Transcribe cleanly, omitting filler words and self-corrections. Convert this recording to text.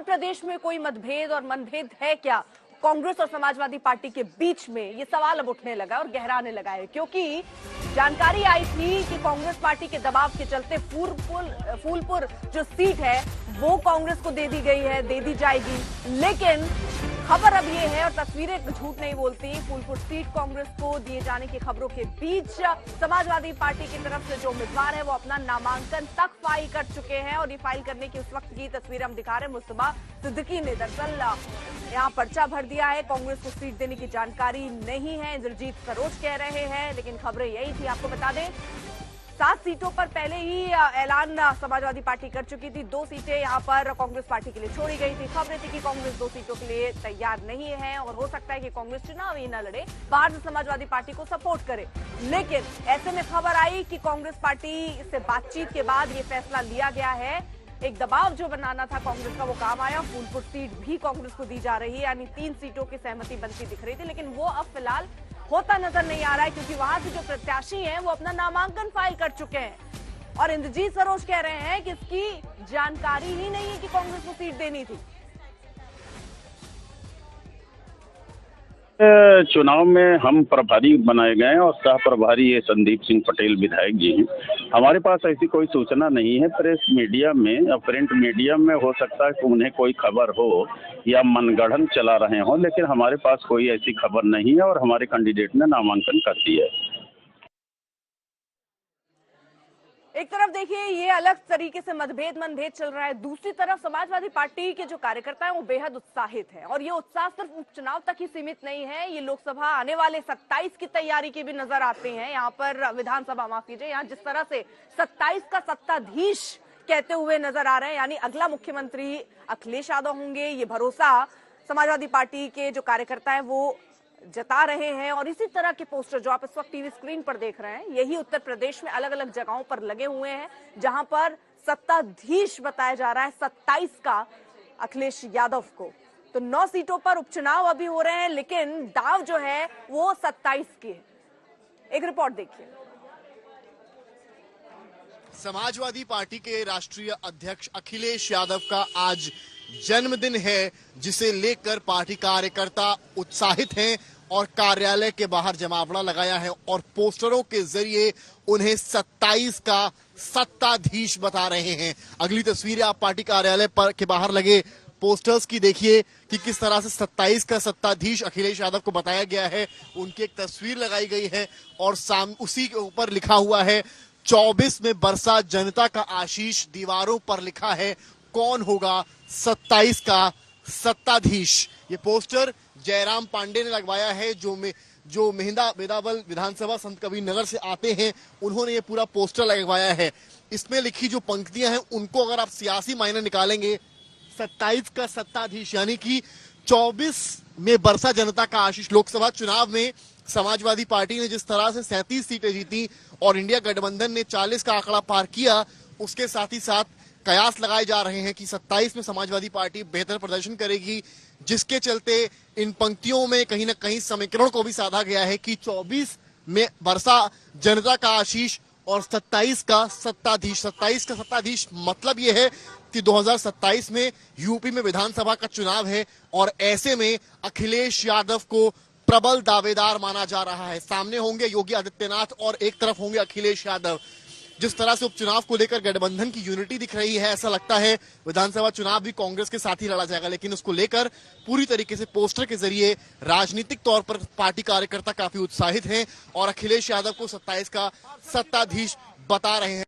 फिलहाल प्रदेश में कोई मतभेद और मनभेद है क्या कांग्रेस और समाजवादी पार्टी के बीच में, ये सवाल अब उठने लगा और गहराने लगा है, क्योंकि जानकारी आई थी कि कांग्रेस पार्टी के दबाव के चलते फूलपुर जो सीट है वो कांग्रेस को दे दी गई है, दे दी जाएगी। लेकिन खबर अब ये है, और तस्वीरें झूठ नहीं बोलती, फूलपुर सीट कांग्रेस को दिए जाने की खबरों के बीच समाजवादी पार्टी की तरफ से जो उम्मीदवार है वो अपना नामांकन तक फाइल कर चुके हैं। और ये फाइल करने की उस वक्त की तस्वीर हम दिखा रहे हैं। मुस्तफा सिद्दीकी ने दरअसल यहाँ पर्चा भर दिया है, कांग्रेस को सीट देने की जानकारी नहीं है, इंद्रजीत सरोज कह रहे हैं, लेकिन खबरें यही थी। आपको बता दें 7 सीटों पर पहले ही ऐलान समाजवादी पार्टी कर चुकी थी। 2 सीटें यहाँ पर कांग्रेस पार्टी के लिए छोड़ी गई थी। खबरें थी कि कांग्रेस 2 सीटों के लिए तैयार नहीं है और हो सकता है कि कांग्रेस चुनाव ही न लड़े, बाहर से समाजवादी पार्टी को सपोर्ट करे। लेकिन ऐसे में खबर आई कि कांग्रेस पार्टी से बातचीत के बाद ये फैसला लिया गया है। एक दबाव जो बनाना था कांग्रेस का वो काम आया। फूलपुर सीट भी कांग्रेस को दी जा रही है, यानी 3 सीटों की सहमति बनती दिख रही थी, लेकिन वो अब फिलहाल होता नजर नहीं आ रहा है, क्योंकि वहां से जो प्रत्याशी हैं वो अपना नामांकन फाइल कर चुके हैं। और इंद्रजीत सरोज कह रहे हैं कि इसकी जानकारी ही नहीं है कि कांग्रेस को सीट देनी थी। चुनाव में हम प्रभारी बनाए गए और सह प्रभारी ये संदीप सिंह पटेल विधायक जी हैं। हमारे पास ऐसी कोई सूचना नहीं है। प्रेस मीडिया में या प्रिंट मीडिया में हो सकता है कि उन्हें कोई खबर हो या मनगढ़ंत चला रहे हो, लेकिन हमारे पास कोई ऐसी खबर नहीं है और हमारे कैंडिडेट ने नामांकन कर दिया है। एक तरफ देखिए ये अलग तरीके से मनभेद चल रहा है, दूसरी तरफ समाजवादी पार्टी के जो कार्यकर्ता हैं वो बेहद उत्साहित हैं। और ये उत्साह सिर्फ उपचुनाव तक ही सीमित नहीं है, ये लोकसभा आने वाले 27 की तैयारी के भी नजर आते हैं। यहाँ पर विधानसभा, माफ कीजिए, यहाँ जिस तरह से 27 का सत्ताधीश कहते हुए नजर आ रहे हैं, यानी अगला मुख्यमंत्री अखिलेश यादव होंगे, ये भरोसा समाजवादी पार्टी के जो कार्यकर्ता है वो जता रहे हैं। और इसी तरह के पोस्टर जो आप इस वक्त टीवी स्क्रीन पर देख रहे हैं, यही उत्तर प्रदेश में अलग अलग जगहों पर लगे हुए हैं, जहां पर सत्ताधीश बताया जा रहा है 27 का अखिलेश यादव को। तो 9 सीटों पर उपचुनाव अभी हो रहे हैं, लेकिन दाव जो है वो 27 की है। एक रिपोर्ट देखिए। समाजवादी पार्टी के राष्ट्रीय अध्यक्ष अखिलेश यादव का आज जन्मदिन है, जिसे लेकर पार्टी कार्यकर्ता उत्साहित हैं और कार्यालय के बाहर जमावड़ा लगाया है और पोस्टरों के जरिए उन्हें 27 का सत्ताधीश बता रहे हैं। अगली तस्वीरें आप पार्टी कार्यालय पर के बाहर लगे पोस्टर्स की देखिए कि किस तरह से 27 का सत्ताधीश अखिलेश यादव को बताया गया है। उनकी एक तस्वीर लगाई गई है और उसी के ऊपर लिखा हुआ है 24 में बरसा जनता का आशीष। दीवारों पर लिखा है कौन होगा 27 का सत्ताधीश। ये पोस्टर जयराम पांडे ने लगवाया है, जो मेदावल विधानसभा संत कबीर नगर से आते हैं, उन्होंने ये पूरा पोस्टर लगवाया है। इसमें लिखी जो पंक्तियां हैं उनको अगर आप सियासी मायने निकालेंगे, 27 का सत्ताधीश यानी कि 24 में बरसा जनता का आशीष। लोकसभा चुनाव में समाजवादी पार्टी ने जिस तरह से 37 सीटें जीती और इंडिया गठबंधन ने 40 का आंकड़ा पार किया, उसके साथ ही साथ कयास लगाए जा रहे हैं कि 27 में समाजवादी पार्टी बेहतर प्रदर्शन करेगी, जिसके चलते इन पंक्तियों में कहीं ना कहीं समीकरण को भी साधा गया है कि 24 में बरसा जनता का आशीष और 27 का सत्ताधीश। 27 का सत्ताधीश मतलब यह है कि 2027 में यूपी में विधानसभा का चुनाव है और ऐसे में अखिलेश यादव को प्रबल दावेदार माना जा रहा है। सामने होंगे योगी आदित्यनाथ और एक तरफ होंगे अखिलेश यादव। जिस तरह से उपचुनाव को लेकर गठबंधन की यूनिटी दिख रही है, ऐसा लगता है विधानसभा चुनाव भी कांग्रेस के साथ ही लड़ा जाएगा, लेकिन उसको लेकर पूरी तरीके से पोस्टर के जरिए राजनीतिक तौर पर पार्टी कार्यकर्ता काफी उत्साहित हैं और अखिलेश यादव को 27 का सत्ताधीश बता रहे हैं।